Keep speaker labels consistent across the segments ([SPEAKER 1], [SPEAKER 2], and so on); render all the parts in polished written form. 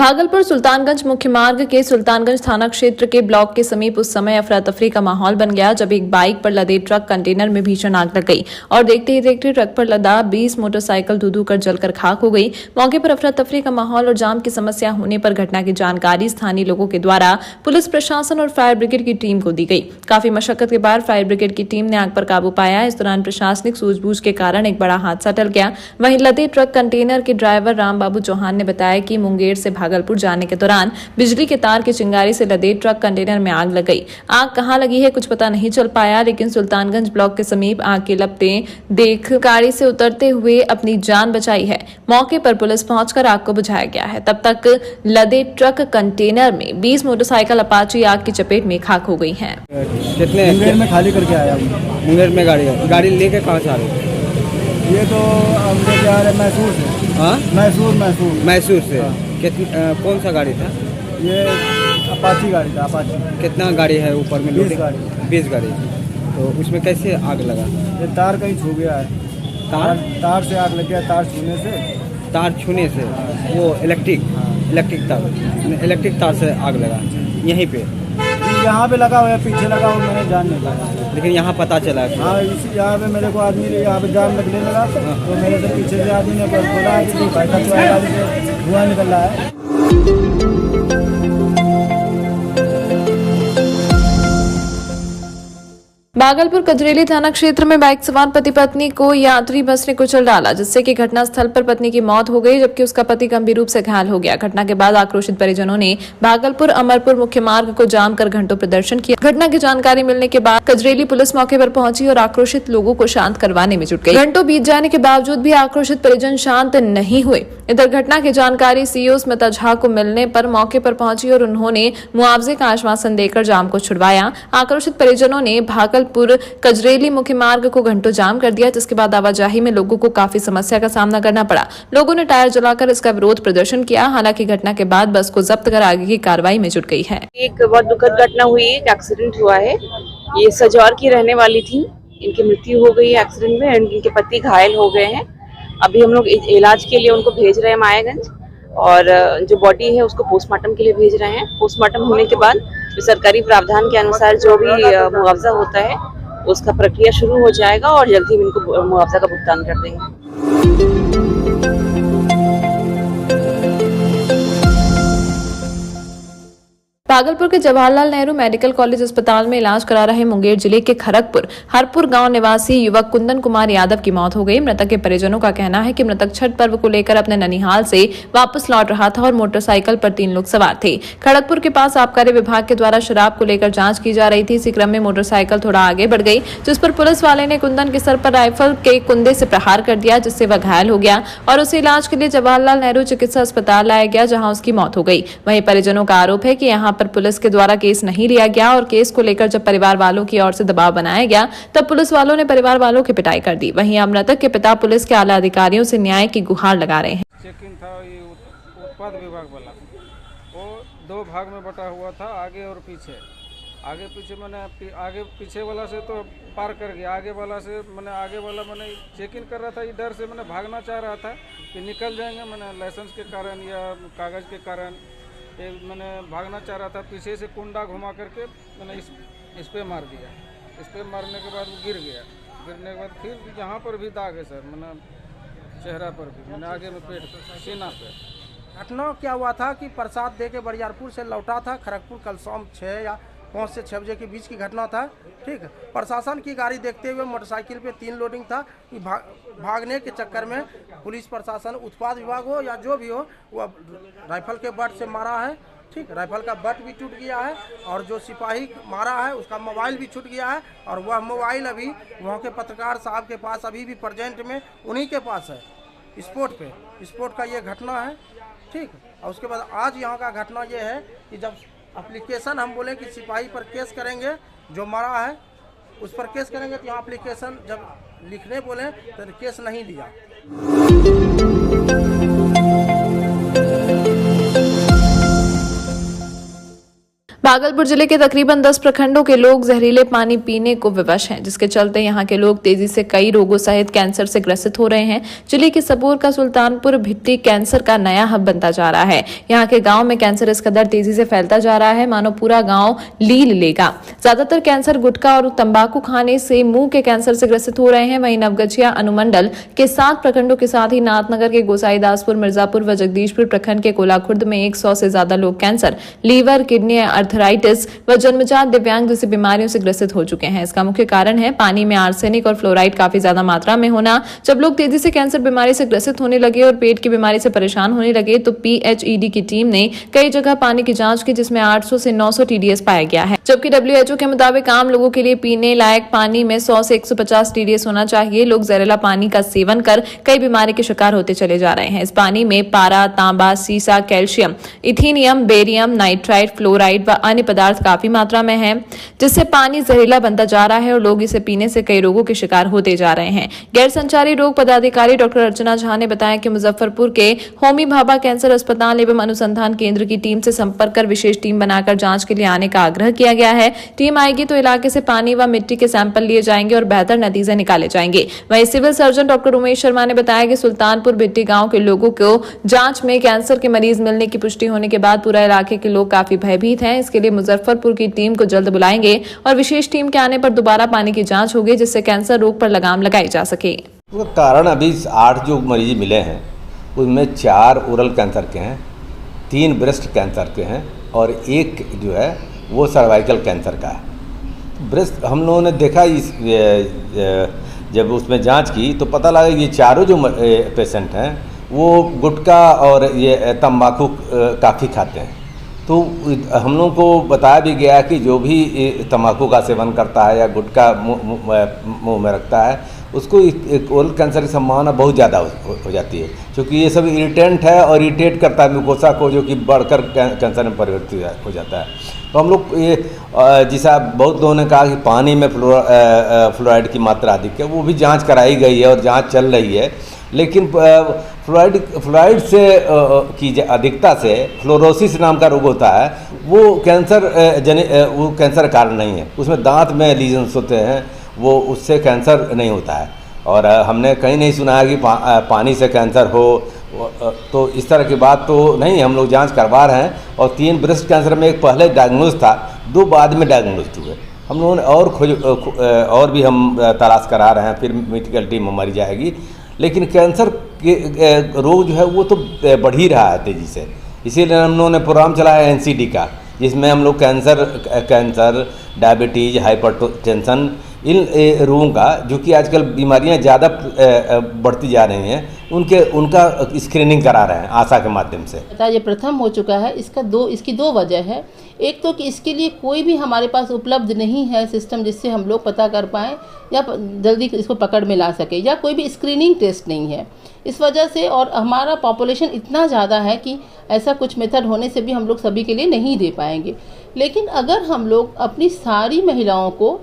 [SPEAKER 1] भागलपुर सुल्तानगंज मुख्य मार्ग के सुल्तानगंज थाना क्षेत्र के ब्लॉक के समीप उस समय अफरा तफरी का माहौल बन गया जब एक बाइक पर लदे ट्रक कंटेनर में भीषण आग लग गई और देखते ही देखते ट्रक पर लदा 20 मोटरसाइकिल धू कर जलकर खाक हो गई। मौके पर अफरा तफरी का माहौल और जाम की समस्या होने पर घटना की जानकारी स्थानीय लोगों के द्वारा पुलिस प्रशासन और फायर ब्रिगेड की टीम को दी गई। काफी मशक्कत के बाद फायर ब्रिगेड की टीम ने आग पर काबू पाया। इस दौरान प्रशासनिक सूझबूझ के कारण एक बड़ा हादसा टल गया। वहीं लदे ट्रक कंटेनर के ड्राइवर रामबाबू चौहान ने बताया कि मुंगेर से भागलपुर जाने के दौरान बिजली के तार की चिंगारी से लदे ट्रक कंटेनर में आग लग गई। आग कहां लगी है कुछ पता नहीं चल पाया, लेकिन सुल्तानगंज ब्लॉक के समीप आग के लपटें देख गाड़ी से उतरते हुए अपनी जान बचाई है। मौके पर पुलिस पहुंचकर आग को बुझाया गया है। तब तक लदे ट्रक कंटेनर में 20 मोटरसाइकिल अपाची आग की चपेट में खाक हो गई हैं।
[SPEAKER 2] कितने
[SPEAKER 3] मुंगेर में खाली करके आया हूँ।
[SPEAKER 2] मुंगेर में गाड़ी लेके कहाँ से आ रहे थे?
[SPEAKER 3] ये तो हम लेके आ रहे मैसूर से।
[SPEAKER 2] हाँ, मैसूर से।
[SPEAKER 3] हाँ।
[SPEAKER 2] कौन सा गाड़ी था?
[SPEAKER 3] ये अपाची गाड़ी था। अपाची
[SPEAKER 2] कितना गाड़ी है ऊपर में?
[SPEAKER 3] 20 गाड़ी।
[SPEAKER 2] 20 गाड़ी। तो उसमें कैसे आग लगा?
[SPEAKER 3] ये तार कहीं छू गया है। तार से आग लग गया। तार छूने से वो इलेक्ट्रिक तार से आग लगा। यहीं पे यहाँ पे लगा हुआ है, पीछे लगा हुआ, मैंने जान नहीं पाया।
[SPEAKER 2] लेकिन यहाँ पता चला।
[SPEAKER 3] हाँ, इसी यहाँ पे मेरे को आदमी यहाँ पे जान लगने लगा तो मेरे से पीछे से आदमी ने बोला कि भाई साहब गाड़ी से धुआं निकल रहा है।
[SPEAKER 1] भागलपुर कजरेली थाना क्षेत्र में बाइक सवार पति पत्नी को यात्री बस ने कुचल डाला, जिससे कि घटनास्थल पर पत्नी की मौत हो गई जबकि उसका पति गंभीर रूप से घायल हो गया। घटना के बाद आक्रोशित परिजनों ने भागलपुर अमरपुर मुख्य मार्ग को जाम कर घंटों प्रदर्शन किया। घटना की जानकारी मिलने के बाद कजरेली पुलिस मौके पर पहुंची और आक्रोशित लोगों को शांत करवाने में जुट गई। घंटों बीत जाने के बावजूद भी आक्रोशित परिजन शांत नहीं हुए। इधर घटना की जानकारी सीईओ स्मिता झा को मिलने पर मौके पर पहुंची और उन्होंने मुआवजे का आश्वासन देकर जाम को छुड़वाया। आक्रोशित परिजनों ने भागलपुर कजरेली मुख्य मार्ग को घंटों जाम कर दिया, जिसके बाद आवाजाही में लोगों को काफी समस्या का सामना करना पड़ा। लोगों ने टायर जलाकर इसका विरोध प्रदर्शन किया। हालांकि घटना के बाद बस को जब्त कर आगे की कार्रवाई में जुट गई है।
[SPEAKER 4] एक बहुत दुखद घटना हुई है, एक एक्सीडेंट हुआ है। ये सजौर की रहने वाली थी, इनकी मृत्यु हो गई है एक्सीडेंट में। इनके पति घायल हो गए हैं। अभी हम लोग इलाज के लिए उनको भेज रहे हैं मायागंज, और जो बॉडी है उसको पोस्टमार्टम के लिए भेज रहे हैं। पोस्टमार्टम होने के बाद सरकारी प्रावधान के अनुसार जो भी मुआवजा होता है उसका प्रक्रिया शुरू हो जाएगा और जल्दी ही इनको मुआवजा का भुगतान कर देंगे।
[SPEAKER 1] भागलपुर के जवाहरलाल नेहरू मेडिकल कॉलेज अस्पताल में इलाज करा रहे मुंगेर जिले के खरगपुर हरपुर गांव निवासी युवक कुंदन कुमार यादव की मौत हो गई। मृतक के परिजनों का कहना है कि मृतक छठ पर्व को लेकर अपने ननिहाल से वापस लौट रहा था और मोटरसाइकिल पर 3 लोग सवार थे। खड़गपुर के पास आबकारी विभाग के द्वारा शराब को लेकर जांच की जा रही थी। इसी क्रम में मोटरसाइकिल थोड़ा आगे बढ़ गई, जिस पर पुलिस वाले ने कुंदन के सर पर राइफल के कुंदे से प्रहार कर दिया, जिससे वह घायल हो गया और उसे इलाज के लिए जवाहरलाल नेहरू चिकित्सा अस्पताल लाया गया, जहाँ उसकी मौत हो गई। वहीं परिजनों का आरोप है कि यहाँ पर पुलिस के द्वारा केस नहीं लिया गया और केस को लेकर जब परिवार वालों की ओर से दबाव बनाया गया तब पुलिस वालों ने परिवार वालों की पिटाई कर दी। वहीं अब मृतक के पिता पुलिस के आला अधिकारियों से न्याय की गुहार लगा रहे हैं।
[SPEAKER 5] चेकिंग था, ये उत्पाद विभाग वाला, वो 2 भाग में बटा हुआ था, आगे और पीछे। आगे पीछे मैंने आगे पीछे वाला से तो पार कर गया, आगे वाला मैंने चेकिंग कर रहा था। इधर से मैंने भागना चाह रहा था कि निकल जाएंगे, मैंने लाइसेंस के कारण या कागज़ के कारण मैंने भागना चाह रहा था। पीछे से कुंडा घुमा करके मैंने इस पे मार दिया। इस पे मारने के बाद वो गिर गया। गिरने के बाद फिर यहाँ पर भी दाग है सर, मैंने चेहरा पर भी, मैंने आगे में पेट सीना पे।
[SPEAKER 6] घटना क्या हुआ था कि प्रसाद दे के बरियारपुर से लौटा था खड़गपुर, कल शाम 6 या 5 से 6 बजे के बीच की घटना था। ठीक है, प्रशासन की गाड़ी देखते हुए मोटरसाइकिल पे 3 लोडिंग था। भागने के चक्कर में पुलिस प्रशासन, उत्पाद विभाग हो या जो भी हो, वह राइफल के बट से मारा है। ठीक, राइफल का बट भी टूट गया है और जो सिपाही मारा है उसका मोबाइल भी छूट गया है और वह मोबाइल अभी वहाँ के पत्रकार साहब के पास अभी भी प्रेजेंट में उन्हीं के पास है। स्पोर्ट का ये घटना है। ठीक, और उसके बाद आज यहाँ का घटना ये है कि जब एप्लीकेशन हम बोले कि सिपाही पर केस करेंगे, जो मरा है उस पर केस करेंगे, तो यहाँ एप्लीकेशन जब लिखने बोले तो केस नहीं लिया।
[SPEAKER 1] भागलपुर जिले के तकरीबन 10 प्रखंडों के लोग जहरीले पानी पीने को विवश हैं, जिसके चलते यहां के लोग तेजी से कई रोगों सहित कैंसर से ग्रसित हो रहे हैं। जिले के सबूर का सुल्तानपुर भिट्टी कैंसर का नया हब बनता जा रहा है। यहां के गांव में कैंसर इस कदर तेजी से फैलता जा रहा है मानो पूरा गांव लील लेगा। ज्यादातर कैंसर गुटखा और तंबाकू खाने से मुंह के कैंसर से ग्रसित हो रहे हैं। वहीं नवगछिया अनुमंडल के 7 प्रखंडों के साथ ही नाथनगर के गोसाईदासपुर, मिर्जापुर व जगदीशपुर प्रखंड के कोलाखुर्द में 100 से ज्यादा लोग कैंसर, लीवर, किडनी, आर्थराइटिस व जन्मजात दिव्यांग जैसी बीमारियों से ग्रसित हो चुके हैं। इसका मुख्य कारण है पानी में आर्सेनिक और फ्लोराइड काफी ज्यादा मात्रा में होना। जब लोग तेजी से कैंसर बीमारी से ग्रसित होने लगे और पेट की बीमारी से परेशान होने लगे तो PHED की टीम ने कई जगह पानी की जांच की, जिसमें 800 से 900 TDS पाया गया है। जबकि WHO के मुताबिक आम लोगों के लिए पीने लायक पानी में 100 से 150 TDS होना चाहिए। लोग जहरीला पानी का सेवन कर कई बीमारी के शिकार होते चले जा रहे हैं। इस पानी में पारा, तांबा, सीसा, कैल्शियम, इथेनियम, बेरियम, नाइट्राइट, फ्लोराइड व अन्य पदार्थ काफी मात्रा में है, जिससे पानी जहरीला बनता जा रहा है और लोग इसे पीने से कई रोगों के शिकार होते जा रहे हैं। गैर संचारी रोग पदाधिकारी डॉक्टर अर्चना झा ने बताया कि मुजफ्फरपुर के होमी भाभा कैंसर अस्पताल एवं अनुसंधान केंद्र की टीम से संपर्क कर विशेष टीम बनाकर जांच के लिए आने का आग्रह किया गया है। टीम आएगी तो इलाके से पानी व मिट्टी के सैंपल लिए जाएंगे और बेहतर नतीजे निकाले जाएंगे। वहीं civil surgeon doctor Umesh Sharma ने बताया कि सुल्तानपुर भिट्टी गांव के लोगों को जांच में कैंसर के मरीज मिलने की पुष्टि होने के बाद पूरा इलाके के लोग काफी भयभीत हैं। इसके लिए मुजफ्फरपुर की टीम को जल्द बुलाएंगे और विशेष टीम के आने पर दोबारा पानी की जांच होगी, जिससे कैंसर रोग पर लगाम लगाई जा सके।
[SPEAKER 7] उसका कारण अभी 8 जो मरीज मिले हैं उनमें 4 ओरल कैंसर के हैं, 3 ब्रेस्ट कैंसर के हैं और 1 जो है वो सर्वाइकल कैंसर का है। ब्रेस्ट हम लोगों ने देखा जब उसमें जांच की तो पता लगा ये चारों जो पेशेंट हैं वो गुटखा और ये तंबाकू काफ़ी खाते हैं। तो हम लोगों को बताया भी गया कि जो भी तंबाकू का सेवन करता है या गुटखा मुंह में रखता है उसको ओरल कैंसर की संभावना बहुत ज़्यादा हो जाती है, क्योंकि ये सब इरिटेंट है और इरिटेट करता है म्यूकोसा को, जो कि बढ़कर कैंसर में परिवर्तित हो जाता है। तो हम लोग ये जैसा बहुत लोगों ने कहा कि पानी में फ्लोराइड की मात्रा अधिक है, वो भी जांच कराई गई है और जांच चल रही है, लेकिन फ्लोराइड से की अधिकता से फ्लोरोसिस नाम का रोग होता है, वो कैंसर कारण नहीं है। उसमें दांत में लीजन्स होते हैं, वो उससे कैंसर नहीं होता है। और हमने कहीं नहीं सुना है कि पानी से कैंसर हो, तो इस तरह की बात तो नहीं। हम लोग जांच करवा रहे हैं और 3 ब्रेस्ट कैंसर में एक पहले डायग्नोज था, 2 बाद में डायग्नोज हुए। हम लोगों ने और भी हम तलाश करा रहे हैं, फिर मेडिकल टीम हमारी जाएगी। लेकिन कैंसर के रोग जो है वो तो बढ़ ही रहा है तेज़ी से, इसीलिए हम लोगों ने प्रोग्राम चलाया NCD का, जिसमें हम लोग कैंसर, डायबिटीज़, हाइपरटेंशन, इन रोगों का जो कि आजकल बीमारियां ज़्यादा बढ़ती जा रही हैं उनका स्क्रीनिंग करा रहे हैं आशा के माध्यम से।
[SPEAKER 8] ये प्रथम हो चुका है। इसकी 2 वजह है। एक तो कि इसके लिए कोई भी हमारे पास उपलब्ध नहीं है सिस्टम जिससे हम लोग पता कर पाएँ या जल्दी इसको पकड़ में ला सके, या कोई भी स्क्रीनिंग टेस्ट नहीं है इस वजह से। और हमारा पॉपुलेशन इतना ज़्यादा है कि ऐसा कुछ मेथड होने से भी हम लोग सभी के लिए नहीं दे पाएंगे। लेकिन अगर हम लोग अपनी सारी महिलाओं को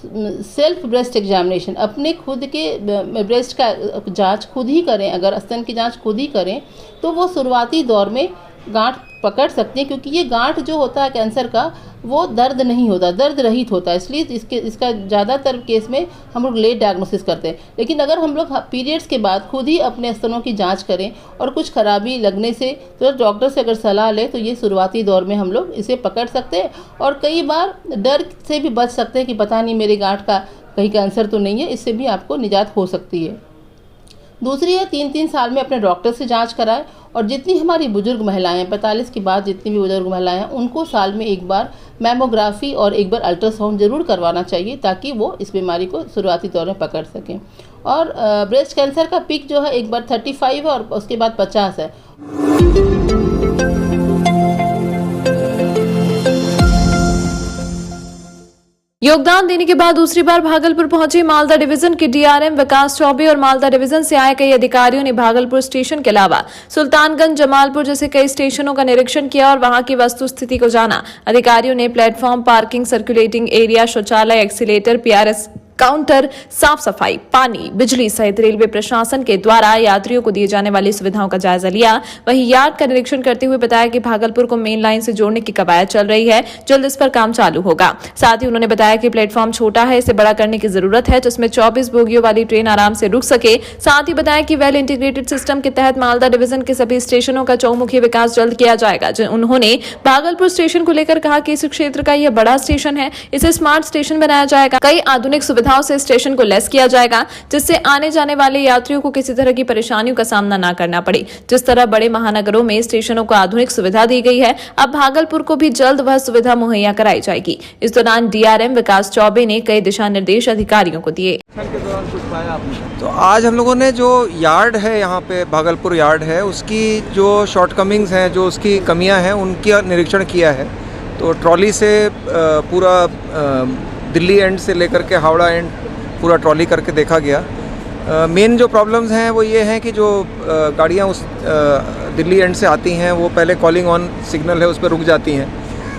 [SPEAKER 8] सेल्फ ब्रेस्ट एग्जामिनेशन, अपने खुद के ब्रेस्ट का जांच खुद ही करें, अगर स्तन की जांच खुद ही करें, तो वो शुरुआती दौर में गांठ पकड़ सकते हैं, क्योंकि ये गांठ जो होता है कैंसर का वो दर्द नहीं होता, दर्द रहित होता है, इसलिए इसका ज़्यादातर केस में हम लोग लेट डायग्नोसिस करते हैं। लेकिन अगर हम लोग पीरियड्स के बाद खुद ही अपने स्तनों की जांच करें और कुछ खराबी लगने से तो डॉक्टर से अगर सलाह लें तो ये शुरुआती दौर में हम लोग इसे पकड़ सकते हैं और कई बार डर से भी बच सकते हैं कि पता नहीं मेरे गांठ का कहीं कैंसर तो नहीं है, इससे भी आपको निजात हो सकती है। दूसरी है 3-3 साल में अपने डॉक्टर से जांच कराएं, और जितनी हमारी बुजुर्ग महिलाएं 45 के बाद जितनी भी बुजुर्ग महिलाएं हैं उनको साल में एक बार मैमोग्राफी और एक बार अल्ट्रासाउंड ज़रूर करवाना चाहिए, ताकि वो इस बीमारी को शुरुआती दौर में पकड़ सकें। और ब्रेस्ट कैंसर का पीक जो है एक बार 35 है और उसके बाद 50 है।
[SPEAKER 1] योगदान देने के बाद दूसरी बार भागलपुर पहुंचे मालदा डिवीजन के DRM विकास चौबे और मालदा डिवीजन से आए कई अधिकारियों ने भागलपुर स्टेशन के अलावा सुल्तानगंज, जमालपुर जैसे कई स्टेशनों का निरीक्षण किया और वहां की वस्तु स्थिति को जाना। अधिकारियों ने प्लेटफॉर्म, पार्किंग, सर्कुलेटिंग एरिया, शौचालय, एक्सीलेटर, PRS काउंटर, साफ सफाई, पानी, बिजली सहित रेलवे प्रशासन के द्वारा यात्रियों को दिए जाने वाली सुविधाओं का जायजा लिया। वहीं यार्ड का निरीक्षण करते हुए बताया कि भागलपुर को मेन लाइन से जोड़ने की कवायद चल रही है, जल्द इस पर काम चालू होगा। साथ ही उन्होंने बताया कि प्लेटफॉर्म छोटा है, इसे बड़ा करने की जरूरत है जिसमें 24 बोगियों वाली ट्रेन आराम से रुक सके। साथ ही बताया कि वेल इंटीग्रेटेड सिस्टम के तहत मालदा डिवीजन के सभी स्टेशनों का चौमुखी विकास जल्द किया जाएगा। उन्होंने भागलपुर स्टेशन को लेकर कहा कि इस क्षेत्र का यह बड़ा स्टेशन है, इसे स्मार्ट स्टेशन बनाया जाएगा। कई आधुनिक सुविधाओं से स्टेशन को लेस किया जाएगा जिससे आने जाने वाले यात्रियों को किसी तरह की परेशानियों का सामना न करना पड़े। जिस तरह बड़े महानगरों में स्टेशनों को आधुनिक सुविधा दी गई है, अब भागलपुर को भी जल्द वह सुविधा मुहैया कराई जाएगी। इस दौरान डीआरएम विकास चौबे ने कई दिशा निर्देश अधिकारियों को दिए।
[SPEAKER 9] तो आज हम लोगों ने जो यार्ड है, यहाँ पे भागलपुर यार्ड है, उसकी जो शॉर्टकमिंग्स हैं, जो उसकी कमियां हैं, उनका निरीक्षण किया है। तो ट्रॉली से पूरा दिल्ली एंड से लेकर के हावड़ा एंड पूरा ट्रॉली करके देखा गया। मेन जो प्रॉब्लम्स हैं वो ये हैं कि जो गाड़ियाँ उस दिल्ली एंड से आती हैं वो पहले कॉलिंग ऑन सिग्नल है उस पर रुक जाती हैं,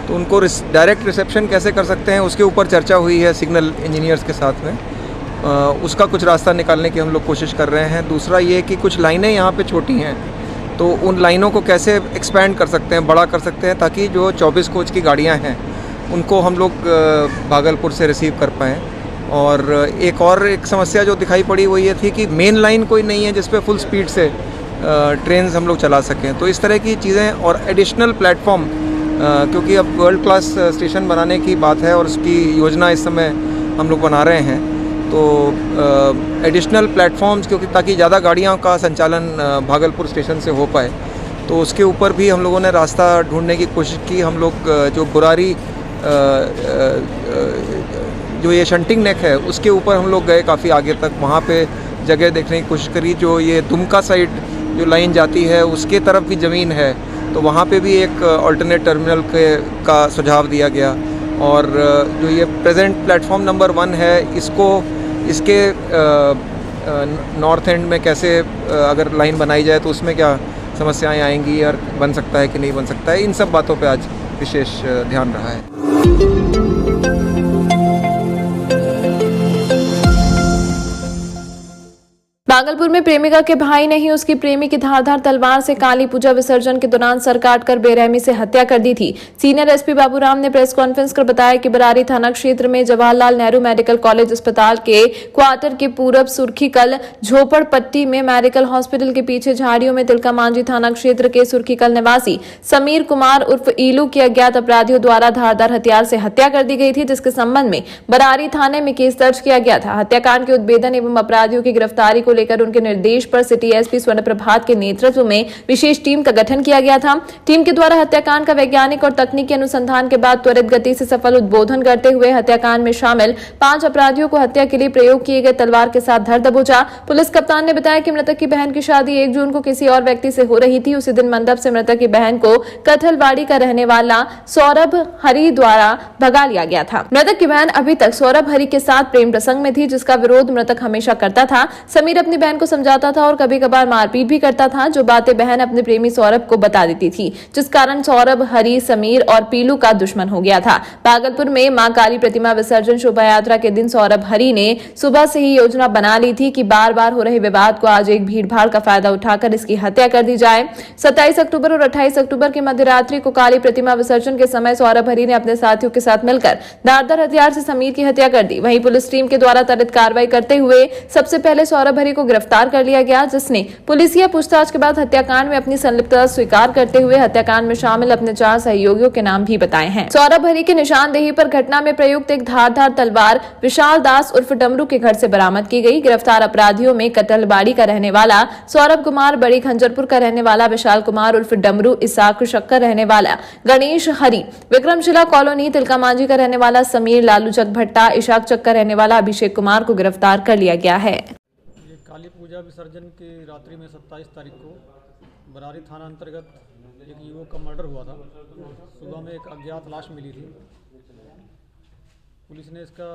[SPEAKER 9] तो उनको डायरेक्ट रिसेप्शन कैसे कर सकते हैं उसके ऊपर चर्चा हुई है सिग्नल इंजीनियर्स के साथ में। उसका कुछ रास्ता निकालने की हम लोग कोशिश कर रहे हैं। दूसरा ये कि कुछ लाइनें यहाँ पे छोटी हैं, तो उन लाइनों को कैसे एक्सपैंड कर सकते हैं, बड़ा कर सकते हैं, ताकि जो 24 कोच की गाड़ियाँ हैं उनको हम लोग भागलपुर से रिसीव कर पाएँ। और एक समस्या जो दिखाई पड़ी वो ये थी कि मेन लाइन कोई नहीं है जिस पे फुल स्पीड से ट्रेन्स हम लोग चला सकें। तो इस तरह की चीज़ें और एडिशनल प्लेटफॉर्म, क्योंकि अब वर्ल्ड क्लास स्टेशन बनाने की बात है और उसकी योजना इस समय हम लोग बना रहे हैं, तो एडिशनल प्लेटफॉर्म्स, क्योंकि ताकि ज़्यादा गाड़ियों का संचालन भागलपुर स्टेशन से हो पाए, तो उसके ऊपर भी हम लोगों ने रास्ता ढूंढने की कोशिश की। हम लोग जो बुरारी जो ये शंटिंग नेक है उसके ऊपर हम लोग गए काफ़ी आगे तक, वहाँ पे जगह देखने की कोशिश करी। जो ये दुमका साइड जो लाइन जाती है उसके तरफ भी ज़मीन है, तो वहाँ पे भी एक अल्टरनेट टर्मिनल का सुझाव दिया गया। और जो ये प्रेजेंट प्लेटफॉर्म नंबर 1 है, इसके नॉर्थ एंड में कैसे अगर लाइन बनाई जाए तो उसमें क्या समस्याएं आएंगी और बन सकता है कि नहीं बन सकता है, इन सब बातों पे आज विशेष ध्यान रहा है।
[SPEAKER 1] भागलपुर में प्रेमिका के भाई ने ही उसकी प्रेमी की धारदार तलवार से काली पूजा विसर्जन के दौरान सर काटकर बेरहमी से हत्या कर दी थी। सीनियर एसपी बाबूराम ने प्रेस कॉन्फ्रेंस कर बताया कि बरारी थाना क्षेत्र में जवाहरलाल नेहरू मेडिकल कॉलेज अस्पताल के क्वार्टर के पूरब सुर्खीकल झोपड़पट्टी में मेडिकल हॉस्पिटल के पीछे झाड़ियों में तिलका मांझी थाना क्षेत्र के सुर्खीकल निवासी समीर कुमार उर्फ ईलू की अज्ञात अपराधियों द्वारा धारदार हथियार से हत्या कर दी गई थी, जिसके संबंध में बरारी थाने में केस दर्ज किया गया था। हत्याकांड के उद्भेदन एवं अपराधियों की गिरफ्तारी को लेकर उनके निर्देश पर सिटी एसपी स्वर्ण प्रभात के नेतृत्व में विशेष टीम का गठन किया गया था। टीम के द्वारा हत्याकांड का वैज्ञानिक और तकनीकी अनुसंधान के बाद त्वरित गति से सफल उद्बोधन करते हुए हत्याकांड में शामिल 5 अपराधियों को हत्या के लिए प्रयोग किए गए तलवार के साथ धर दबोचा। पुलिस कप्तान ने बताया कि मृतक की बहन की शादी 1 जून को किसी और व्यक्ति से हो रही थी। उसी दिन मंडप से मृतक की बहन को कथलवाड़ी का रहने वाला सौरभ हरि द्वारा भगा लिया गया था। मृतक की बहन अभी तक सौरभ हरि के साथ प्रेम प्रसंग में थी, जिसका विरोध मृतक हमेशा करता था। समीर अपनी बहन को समझाता था और कभी कभार मारपीट भी करता था, जो बातें बहन अपने प्रेमी सौरभ को बता देती थी, जिस कारण सौरभ हरि, समीर और पीलू का दुश्मन हो गया था। भागलपुर में मां काली प्रतिमा विसर्जन शोभा यात्रा के दिन सौरभ हरि ने सुबह से ही योजना बना ली थी कि बार बार हो रहे विवाद को आज एक भीड़भाड़ का फायदा उठाकर इसकी हत्या कर दी जाए। 27 अक्टूबर और 28 अक्टूबर की मध्यरात्रि को काली प्रतिमा विसर्जन के समय सौरभ हरि ने अपने साथियों के साथ मिलकर धारदार हथियार से समीर की हत्या कर दी। वहीं पुलिस टीम के द्वारा त्वरित कार्रवाई करते हुए सबसे पहले सौरभ हरि को गिरफ्तार कर लिया गया, जिसने पुलिसिया पूछताछ के बाद हत्याकांड में अपनी संलिप्तता स्वीकार करते हुए हत्याकांड में शामिल अपने 4 सहयोगियों के नाम भी बताए हैं। सौरभ हरि की निशानदेही पर घटना में प्रयुक्त एक धारदार तलवार विशाल दास उर्फ डमरू के घर से बरामद की गई। गिरफ्तार अपराधियों में कटलबाड़ी का रहने वाला सौरभ कुमार, बड़ी खंजरपुर का रहने वाला विशाल कुमार उर्फ डमरू, इसाक शक्कर रहने वाला गणेश हरि, विक्रमशिला कॉलोनी तिलका मांझी का रहने वाला समीर, लालू चक भट्टा, इशाक चक का रहने वाला अभिषेक कुमार को गिरफ्तार कर लिया गया है।
[SPEAKER 10] काली पूजा विसर्जन की रात्रि में 27 तारीख को बरारी थाना अंतर्गत एक युवक का मर्डर हुआ था। सुबह में एक अज्ञात लाश मिली थी। पुलिस ने इसका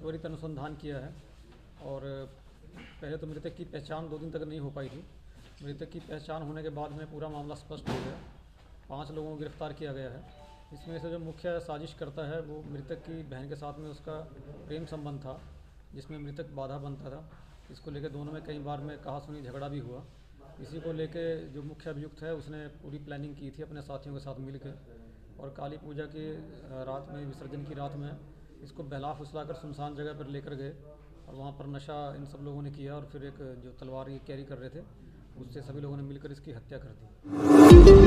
[SPEAKER 10] त्वरित अनुसंधान किया है और पहले तो मृतक की पहचान 2 दिन तक नहीं हो पाई थी। मृतक की पहचान होने के बाद में पूरा मामला स्पष्ट हो गया। 5 लोगों को गिरफ्तार किया गया है। इसमें से जो मुख्य साजिश करता है वो मृतक की बहन के साथ में उसका प्रेम संबंध था जिसमें मृतक बाधा बनता था। इसको लेकर दोनों में कई बार में कहा सुनी झगड़ा भी हुआ। इसी को लेके जो मुख्य अभियुक्त है उसने पूरी प्लानिंग की थी अपने साथियों के साथ मिलकर, और काली पूजा की रात में, विसर्जन की रात में इसको बहला फुसला कर सुनसान जगह पर लेकर गए और वहाँ पर नशा इन सब लोगों ने किया और फिर एक जो तलवार ये कैरी कर रहे थे उससे सभी लोगों ने मिलकर इसकी हत्या कर दी।